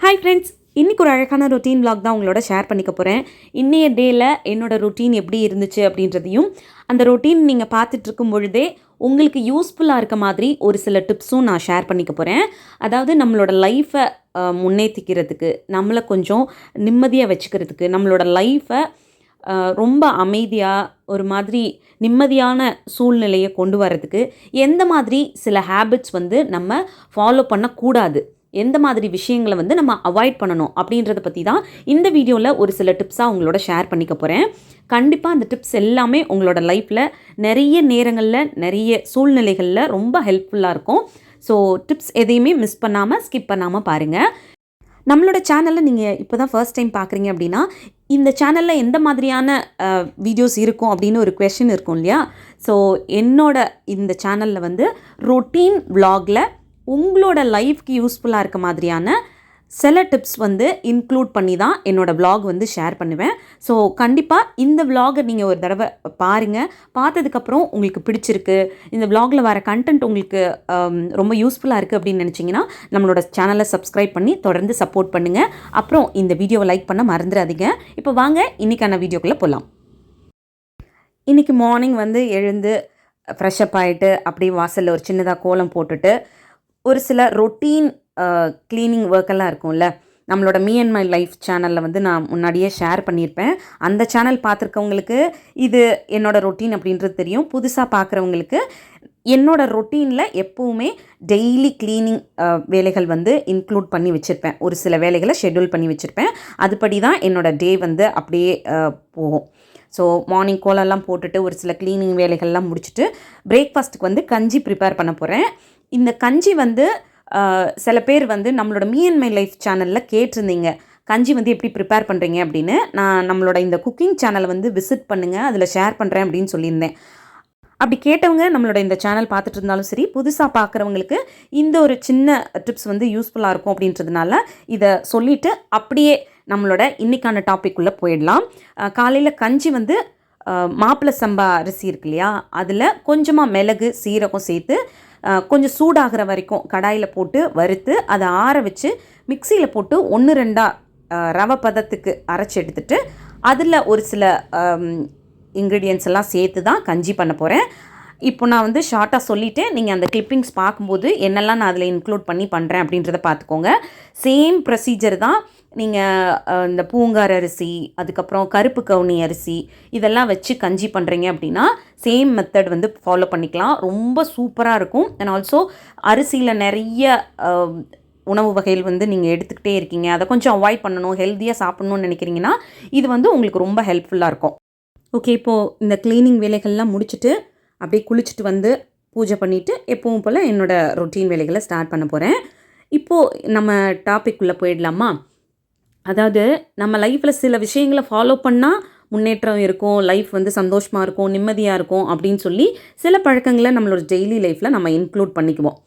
Hi friends, இன்றைக்கி ஒரு அழகான ரொட்டீன் vlog தான் உங்களோட ஷேர் பண்ணிக்க போகிறேன். இன்றைய டேயில் என்னோடய ரொட்டீன் எப்படி இருந்துச்சு அப்படின்றதையும், அந்த ரொட்டீன் நீங்கள் பார்த்துட்ருக்கும் பொழுதே உங்களுக்கு யூஸ்ஃபுல்லாக இருக்க மாதிரி ஒரு சில டிப்ஸும் நான் ஷேர் பண்ணிக்க போகிறேன். அதாவது நம்மளோட லைஃப்பை முன்னேற்றிக்கிறதுக்கு, நம்மளை கொஞ்சம் நிம்மதியாக வச்சுக்கிறதுக்கு, நம்மளோட லைஃப்பை ரொம்ப அமைதியாக ஒரு மாதிரி நிம்மதியான சூழ்நிலையை கொண்டு வரதுக்கு எந்த மாதிரி சில ஹேபிட்ஸ் வந்து நம்ம ஃபாலோ பண்ணக்கூடாது, எந்த மாதிரி விஷயங்களை வந்து நம்ம அவாய்ட் பண்ணணும் அப்படின்றத பற்றி தான் இந்த வீடியோவில் ஒரு சில டிப்ஸாக உங்களோட ஷேர் பண்ணிக்க போகிறேன். கண்டிப்பாக அந்த டிப்ஸ் எல்லாமே உங்களோட லைஃப்பில் நிறைய நேரங்களில் நிறைய சூழ்நிலைகளில் ரொம்ப ஹெல்ப்ஃபுல்லாக இருக்கும். ஸோ டிப்ஸ் எதையுமே மிஸ் பண்ணாமல் ஸ்கிப் பண்ணாமல் பாருங்கள். நம்மளோட சேனலில் நீங்கள் இப்போ தான் ஃபர்ஸ்ட் டைம் பார்க்குறீங்க அப்படின்னா, இந்த சேனலில் எந்த மாதிரியான வீடியோஸ் இருக்கும் அப்படின்னு ஒரு கொஷின் இருக்கும் இல்லையா? ஸோ என்னோட இந்த சேனலில் வந்து ரொட்டீன் vlogல உங்களோட லைஃப்க்கு யூஸ்ஃபுல்லாக இருக்க மாதிரியான சில டிப்ஸ் வந்து இன்க்ளூட் பண்ணி தான் என்னோடய vlog வந்து ஷேர் பண்ணுவேன். ஸோ கண்டிப்பாக இந்த vlogஐ நீங்கள் ஒரு தடவை பாருங்கள். பார்த்ததுக்கப்புறம் உங்களுக்கு பிடிச்சிருக்கு, இந்த vlogல வர கண்டென்ட் உங்களுக்கு ரொம்ப யூஸ்ஃபுல்லாக இருக்குது அப்படின்னு நினச்சிங்கன்னா நம்மளோட சேனலை சப்ஸ்கிரைப் பண்ணி தொடர்ந்து சப்போர்ட் பண்ணுங்கள். அப்புறம் இந்த வீடியோவை லைக் பண்ண மறந்துடாதீங்க. இப்போ வாங்க இன்றைக்கான வீடியோக்குள்ளே போகலாம். இன்றைக்கி மார்னிங் வந்து எழுந்து ஃப்ரெஷ்அப் ஆகிட்டு அப்படியே வாசலில் ஒரு சின்னதாக கோலம் போட்டுட்டு ஒரு சில ரொட்டீன் க்ளீனிங் ஒர்க்கெல்லாம் இருக்கும்ல, நம்மளோட மீ அண்ட் மை லைஃப் சேனலில் வந்து நான் முன்னாடியே ஷேர் பண்ணியிருப்பேன். அந்த சேனல் பார்த்துருக்கவங்களுக்கு இது என்னோடய ரொட்டீன் அப்படின்றது தெரியும். புதுசாக பார்க்குறவங்களுக்கு என்னோடய ரொட்டீனில் எப்போவுமே டெய்லி க்ளீனிங் வேலைகள் வந்து இன்க்ளூட் பண்ணி வச்சுருப்பேன். ஒரு சில வேலைகளை ஷெட்யூல் பண்ணி வச்சுருப்பேன். அதுபடி தான் என்னோடய டே வந்து அப்படியே போகும். ஸோ மார்னிங் கோலெல்லாம் போட்டுட்டு ஒரு சில க்ளீனிங் வேலைகள்லாம் முடிச்சுட்டு பிரேக்ஃபாஸ்ட்டுக்கு வந்து கஞ்சி ப்ரிப்பேர் பண்ண போகிறேன். இந்த கஞ்சி வந்து சில பேர் வந்து நம்மளோட மீ அண்ட் மை லைஃப் சேனலில் கேட்டிருந்தீங்க, கஞ்சி வந்து எப்படி ப்ரிப்பேர் பண்ணுறீங்க அப்படின்னு. நான் நம்மளோட இந்த குக்கிங் சேனலை வந்து விசிட் பண்ணுங்கள், அதில் ஷேர் பண்ணுறேன் அப்படின்னு சொல்லியிருந்தேன். அப்படி கேட்டவங்க நம்மளோட இந்த சேனல் பார்த்துட்டு இருந்தாலும் சரி, புதுசாக பார்க்குறவங்களுக்கு இந்த ஒரு சின்ன டிப்ஸ் வந்து யூஸ்ஃபுல்லாக இருக்கும் அப்படின்றதுனால இதை சொல்லிவிட்டு அப்படியே நம்மளோட இன்றைக்கான டாபிக் உள்ளே போயிடலாம். காலையில் கஞ்சி வந்து மாப்பிள்ளை சம்பா அரிசி இருக்கு இல்லையா, அதில் கொஞ்சமாக மிளகு சீரகம் சேர்த்து கொஞ்சம் சூடாகிற வரைக்கும் கடாயில் போட்டு வறுத்து அதை ஆற வச்சு மிக்சியில் போட்டு 1-2 ரவை பதத்துக்கு அரைச்சி எடுத்துட்டு அதில் ஒரு சில இன்க்ரீடியன்ட்ஸ் எல்லாம் சேர்த்து தான் கஞ்சி பண்ண போகிறேன். இப்போ நான் வந்து ஷார்ட்டாக சொல்லிவிட்டேன். நீங்கள் அந்த கிளிப்பிங்ஸ் பார்க்கும்போது என்னெல்லாம் நான் அதில் இன்க்ளூட் பண்ணி பண்ணுறேன் அப்படின்றத பார்த்துக்கோங்க. சேம் ப்ரொசீஜர் தான். நீங்கள் இந்த பூங்கார் அரிசி, அதுக்கப்புறம் கருப்பு கவுனி அரிசி இதெல்லாம் வச்சு கஞ்சி பண்ணுறீங்க அப்படின்னா சேம் மெத்தட் வந்து ஃபாலோ பண்ணிக்கலாம். ரொம்ப சூப்பராக இருக்கும். அண்ட் ஆல்சோ அரிசியில் நிறைய உணவு வகைகள் வந்து நீங்கள் எடுத்துக்கிட்டே இருக்கீங்க, அதை கொஞ்சம் அவாய்ட் பண்ணணும், ஹெல்த்தியாக சாப்பிட்ணுன்னு நினைக்கிறீங்கன்னா இது வந்து உங்களுக்கு ரொம்ப ஹெல்ப்ஃபுல்லாக இருக்கும். ஓகே, இப்போது இந்த க்ளீனிங் வேலைகள்லாம் முடிச்சுட்டு அப்படியே குளிச்சுட்டு வந்து பூஜை பண்ணிவிட்டு எப்பவும் போல் என்னோடய ரொட்டீன் வேலைகளை ஸ்டார்ட் பண்ண போகிறேன். இப்போது நம்ம டாபிக் உள்ளே போயிடலாமா? அதாவது நம்ம லைஃப்பில் சில விஷயங்களை ஃபாலோ பண்ணால் முன்னேற்றம் இருக்கும், லைஃப் வந்து சந்தோஷமாக இருக்கும், நிம்மதியாக இருக்கும் அப்படின்னு சொல்லி சில பழக்கங்களை நம்மளோட டெய்லி லைஃப்பில் நம்ம இன்க்ளூட் பண்ணிக்குவோம்.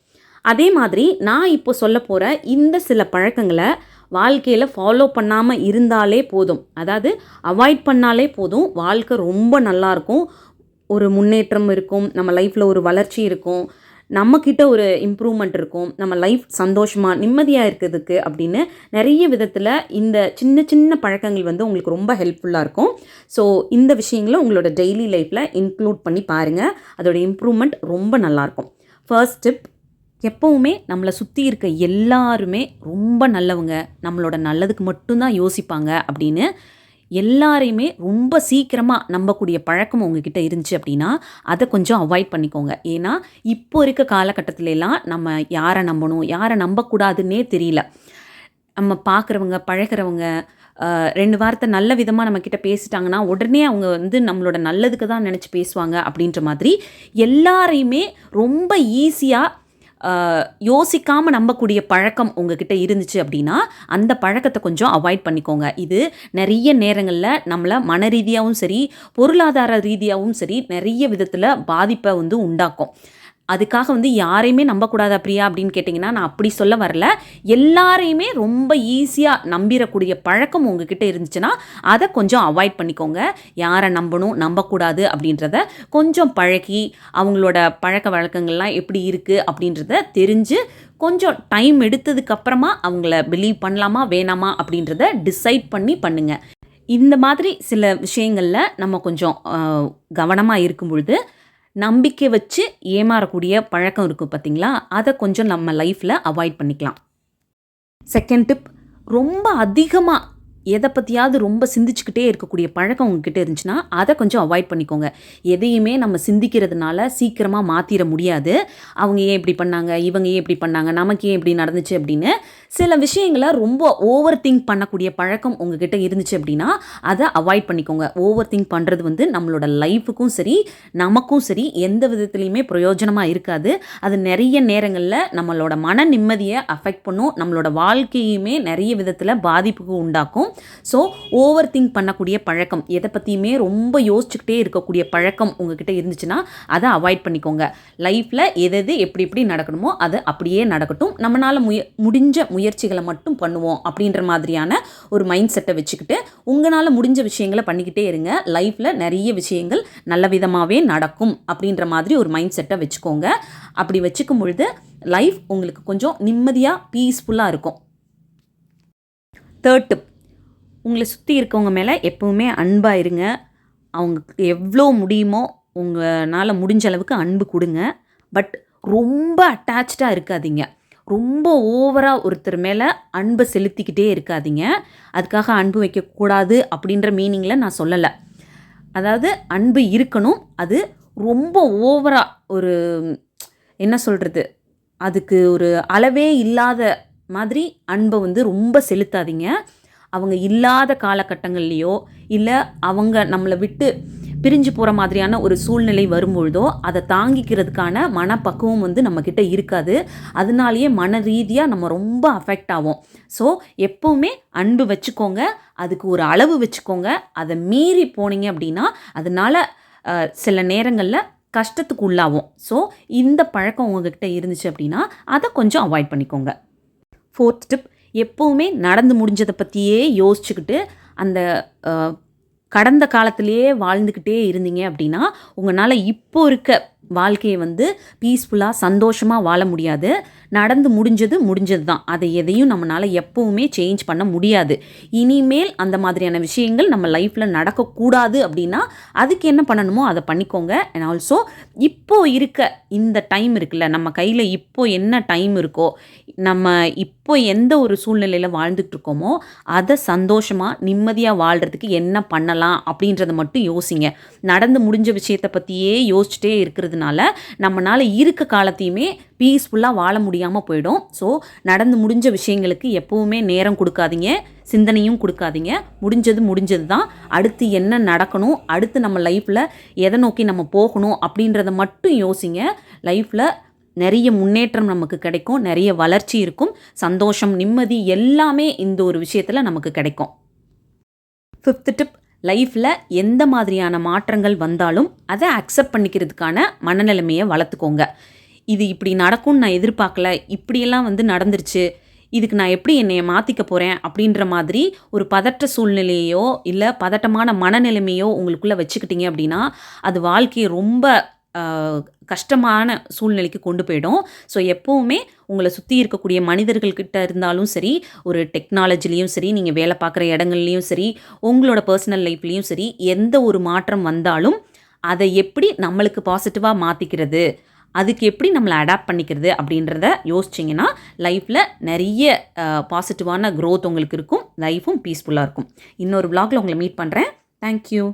அதே மாதிரி நான் இப்போ சொல்ல போகிற இந்த சில பழக்கங்களை வாழ்க்கையில் ஃபாலோ பண்ணாமல் இருந்தாலே போதும், அதாவது அவாய்ட் பண்ணாலே போதும், வாழ்க்கை ரொம்ப நல்லாயிருக்கும், ஒரு முன்னேற்றம் இருக்கும், நம்ம லைஃப்பில் ஒரு வளர்ச்சி இருக்கும், நம்மக்கிட்ட ஒரு இம்ப்ரூவ்மெண்ட் இருக்கும், நம்ம லைஃப் சந்தோஷமாக நிம்மதியாக இருக்கிறதுக்கு அப்படின்னு நிறைய விதத்தில் இந்த சின்ன சின்ன பழக்கங்கள் வந்து உங்களுக்கு ரொம்ப ஹெல்ப்ஃபுல்லாக இருக்கும். ஸோ இந்த விஷயங்களை உங்களோட டெய்லி லைஃப்பில் இன்க்ளூட் பண்ணி பாருங்கள், அதோட இம்ப்ரூவ்மெண்ட் ரொம்ப நல்லாயிருக்கும். ஃபர்ஸ்ட் டிப், எப்போவுமே நம்மளை சுற்றி இருக்க எல்லாருமே ரொம்ப நல்லவங்க, நம்மளோட நல்லதுக்கு மட்டும்தான் யோசிப்பாங்க அப்படின்னு எல்லாரையுமே ரொம்ப சீக்கிரமாக நம்பக்கூடிய பழக்கம் உங்ககிட்ட இருந்துச்சு அப்படின்னா அதை கொஞ்சம் அவாய்ட் பண்ணிக்கோங்க. ஏன்னா இப்போ இருக்க காலகட்டத்திலலாம் நம்ம யாரை நம்பணும் யாரை நம்பக்கூடாதுன்னே தெரியல. நம்ம பார்க்குறவங்க பழகிறவங்க 2 வார்த்தை நல்ல விதமாக நம்மக்கிட்ட பேசிட்டாங்கன்னா உடனே அவங்க வந்து நம்மளோட நல்லதுக்கு தான் நினச்சி பேசுவாங்க அப்படின்ற மாதிரி எல்லாரையுமே ரொம்ப ஈஸியாக யோசிக்காமல் நம்பக்கூடிய பழக்கம் உங்ககிட்ட இருந்துச்சு அப்படின்னா அந்த பழக்கத்தை கொஞ்சம் அவாய்ட் பண்ணிக்கோங்க. இது நிறைய நேரங்களில் நம்மளை மன ரீதியாகவும் சரி பொருளாதார ரீதியாகவும் சரி நிறைய விதத்தில் பாதிப்பை வந்து உண்டாக்கும். அதுக்காக வந்து யாரையுமே நம்பக்கூடாதா பிரியா அப்படின்னு கேட்டிங்கன்னா, நான் அப்படி சொல்ல வரல. எல்லாரையுமே ரொம்ப ஈஸியாக நம்பிடக்கூடிய பழக்கம் உங்ககிட்ட இருந்துச்சுன்னா அதை கொஞ்சம் அவாய்ட் பண்ணிக்கோங்க. யாரை நம்பணும் நம்பக்கூடாது அப்படின்றத கொஞ்சம் பழகி அவங்களோட பழக்க வழக்கங்கள்லாம் எப்படி இருக்குது அப்படின்றத தெரிஞ்சு கொஞ்சம் டைம் எடுத்ததுக்கப்புறமா அவங்கள பிலீவ் பண்ணலாமா வேணாமா அப்படின்றத டிசைட் பண்ணி பண்ணுங்கள். இந்த மாதிரி சில விஷயங்களில் நம்ம கொஞ்சம் கவனமாக இருக்கும் பொழுது நம்பிக்கை வச்சு ஏமாறக்கூடிய பழக்கம் இருக்குது பார்த்தீங்களா, அதை கொஞ்சம் நம்ம லைஃப்பில் அவாய்ட் பண்ணிக்கலாம். செகண்ட் டிப், ரொம்ப அதிகமாக எதை பற்றியாவது ரொம்ப சிந்திச்சுக்கிட்டே இருக்கக்கூடிய பழக்கம் உங்ககிட்ட இருந்துச்சுன்னா அதை கொஞ்சம் அவாய்ட் பண்ணிக்கோங்க. எதையுமே நம்ம சிந்திக்கிறதுனால சீக்கிரமாக மாற்றிட முடியாது. அவங்க ஏன் இப்படி பண்ணாங்க, இவங்க ஏன் இப்படி பண்ணாங்க, நமக்கு ஏன் இப்படி நடந்துச்சு அப்படின்னு சில விஷயங்களை ரொம்ப ஓவர் திங்க் பண்ணக்கூடிய பழக்கம் உங்ககிட்ட இருந்துச்சு அப்படின்னா அதை அவாய்ட் பண்ணிக்கோங்க. ஓவர் திங்க் பண்ணுறது வந்து நம்மளோட லைஃபுக்கும் சரி நமக்கும் சரி எந்த விதத்துலையுமே பிரயோஜனமாக இருக்காது. அது நிறைய நேரங்களில் நம்மளோட மன நிம்மதியை அஃபெக்ட் பண்ணும், நம்மளோட வாழ்க்கையுமே நிறைய விதத்தில் பாதிப்புக்கு உண்டாக்கும். ஸோ ஓவர் திங்க் பண்ணக்கூடிய பழக்கம், எதை பற்றியுமே ரொம்ப யோசிச்சுக்கிட்டே இருக்கக்கூடிய பழக்கம் உங்ககிட்ட இருந்துச்சுன்னா அதை அவாய்ட் பண்ணிக்கோங்க. லைஃப்பில் எது எப்படி எப்படி நடக்கணுமோ அது அப்படியே நடக்கட்டும், நம்மளால் முடிஞ்ச முயற்சிகளை மட்டும் பண்ணுவோம் அப்படின்ற மாதிரியான ஒரு மைண்ட் செட்டை வச்சுக்கிட்டு உங்களால் முடிஞ்ச விஷயங்களை பண்ணிக்கிட்டே இருங்க. லைஃப்பில் நிறைய விஷயங்கள் நல்ல விதமாகவே நடக்கும் அப்படின்ற மாதிரி ஒரு மைண்ட் செட்டை வச்சுக்கோங்க. அப்படி வச்சுக்கும் பொழுது லைஃப் உங்களுக்கு கொஞ்சம் நிம்மதியாக பீஸ்ஃபுல்லாக இருக்கும். தேர்ட் டிப், உங்களை சுற்றி இருக்கவங்க மேலே எப்போவுமே அன்பாக இருங்க. அவங்களுக்கு எவ்வளோ முடியுமோ உங்களால் முடிஞ்ச அளவுக்கு அன்பு கொடுங்க. பட் ரொம்ப அட்டாச்சாக இருக்காதீங்க. ரொம்ப ஓவராக ஒருத்தர் மேலே அன்பை செலுத்திக்கிட்டே இருக்காதீங்க. அதுக்காக அன்பு வைக்கக்கூடாது அப்படின்ற மீனிங்கில் நான் சொல்லலை. அதாவது அன்பு இருக்கணும், அது ரொம்ப ஓவராக ஒரு என்ன சொல்கிறது, அதுக்கு ஒரு அளவே இல்லாத மாதிரி அன்பை வந்து ரொம்ப செலுத்தாதீங்க. அவங்க இல்லாத காலகட்டங்கள்லையோ இல்லை அவங்க நம்மளை விட்டு பிரிஞ்சு போகிற மாதிரியான ஒரு சூழ்நிலை வரும்பொழுதோ அதை தாங்கிக்கிறதுக்கான மனப்பக்குவம் வந்து நம்மக்கிட்ட இருக்காது. அதனாலேயே மன ரீதியாக நம்ம ரொம்ப அஃபெக்ட் ஆகும். ஸோ எப்போவுமே அன்பு வச்சுக்கோங்க, அதுக்கு ஒரு அளவு வச்சுக்கோங்க. அதை மீறி போனீங்க அப்படின்னா அதனால் சில நேரங்களில் கஷ்டத்துக்கு உள்ளாகும். ஸோ இந்த பழக்கம் உங்ககிட்ட இருந்துச்சு அப்படின்னா அதை கொஞ்சம் அவாய்ட் பண்ணிக்கோங்க. ஃபோர்த் டிப், எப்போவுமே நடந்து முடிஞ்சதை பற்றியே யோசிச்சுக்கிட்டு அந்த கடந்த காலத்திலேயே வாழ்ந்துக்கிட்டே இருந்தீங்க அப்படின்னா உங்களால் இப்போ இருக்க வாழ்க்கையை வந்து பீஸ்ஃபுல்லாக சந்தோஷமாக வாழ முடியாது. நடந்து முடிஞ்சது தான், அதை எதையும் நம்மளால் எப்போவுமே சேஞ்ச் பண்ண முடியாது. இனிமேல் அந்த மாதிரியான விஷயங்கள் நம்ம லைஃப்பில் நடக்கக்கூடாது அப்படின்னா அதுக்கு என்ன பண்ணணுமோ அதை பண்ணிக்கோங்க. அண்ட் ஆல்சோ இப்போ இருக்க இந்த டைம் இருக்குல்ல, நம்ம கையில் இப்போ என்ன டைம் இருக்கோ, நம்ம இப்போ எந்த ஒரு சூழ்நிலையில் வாழ்ந்துட்டு இருக்கோமோ அதை சந்தோஷமாக நிம்மதியாக வாழ்கிறதுக்கு என்ன பண்ணலாம் அப்படின்றத மட்டும் யோசிங்க. நடந்து முடிஞ்ச விஷயத்தை பற்றியே யோசிச்சுட்டே இருக்கிறதுனால நம்மளால் இருக்க காலத்தையுமே பீஸ்ஃபுல்லாக வாழ முடியாமல் போயிடும். ஸோ நடந்து முடிஞ்ச விஷயங்களுக்கு எப்போவுமே நேரம் கொடுக்காதீங்க, சிந்தனையும் கொடுக்காதீங்க. முடிஞ்சது தான். அடுத்து என்ன நடக்கணும், அடுத்து நம்ம லைஃப்பில் எதை நோக்கி நம்ம போகணும் அப்படின்றத மட்டும் யோசிங்க. லைஃப்பில் நிறைய முன்னேற்றம் நமக்கு கிடைக்கும், நிறைய வளர்ச்சி இருக்கும், சந்தோஷம் நிம்மதி எல்லாமே இந்த ஒரு விஷயத்தில் நமக்கு கிடைக்கும். ஃபிஃப்த் டிப், லைஃப்பில் எந்த மாதிரியான மாற்றங்கள் வந்தாலும் அதை அக்செப்ட் பண்ணிக்கிறதுக்கான மனநிலைமையை வளர்த்துக்கோங்க. இது இப்படி நடக்கும்னு நான் எதிர்பார்க்கல, இப்படியெல்லாம் வந்து நடந்துருச்சு, இதுக்கு நான் எப்படி என்னையை மாற்றிக்க போகிறேன் அப்படின்ற மாதிரி ஒரு பதற்ற சூழ்நிலையோ இல்லை பதட்டமான மனநிலைமையோ உங்களுக்குள்ளே வச்சுக்கிட்டீங்க அப்படின்னா அது வாழ்க்கையை ரொம்ப கஷ்டமான சூழ்நிலைக்கு கொண்டு போயிடும். ஸோ எப்போவுமே உங்களை சுற்றி இருக்கக்கூடிய மனிதர்கள்கிட்ட இருந்தாலும் சரி, ஒரு டெக்னாலஜிலையும் சரி, நீங்கள் வேலை பார்க்குற இடங்கள்லையும் சரி, உங்களோட பர்சனல் லைஃப்லேயும் சரி, எந்த ஒரு மாற்றம் வந்தாலும் அதை எப்படி நம்மளுக்கு பாசிட்டிவாக மாற்றிக்கிறது, அதுக்கு எப்படி நம்மளை அடாப்ட் பண்ணிக்கிறது அப்படின்றத யோசிச்சிங்கன்னா லைஃப்பில் நிறைய பாசிட்டிவான க்ரோத் உங்களுக்கு இருக்கும், லைஃப்பும் பீஸ்ஃபுல்லாக இருக்கும். இன்னொரு vlogல உங்களை மீட் பண்ணுறேன். தேங்க்யூ.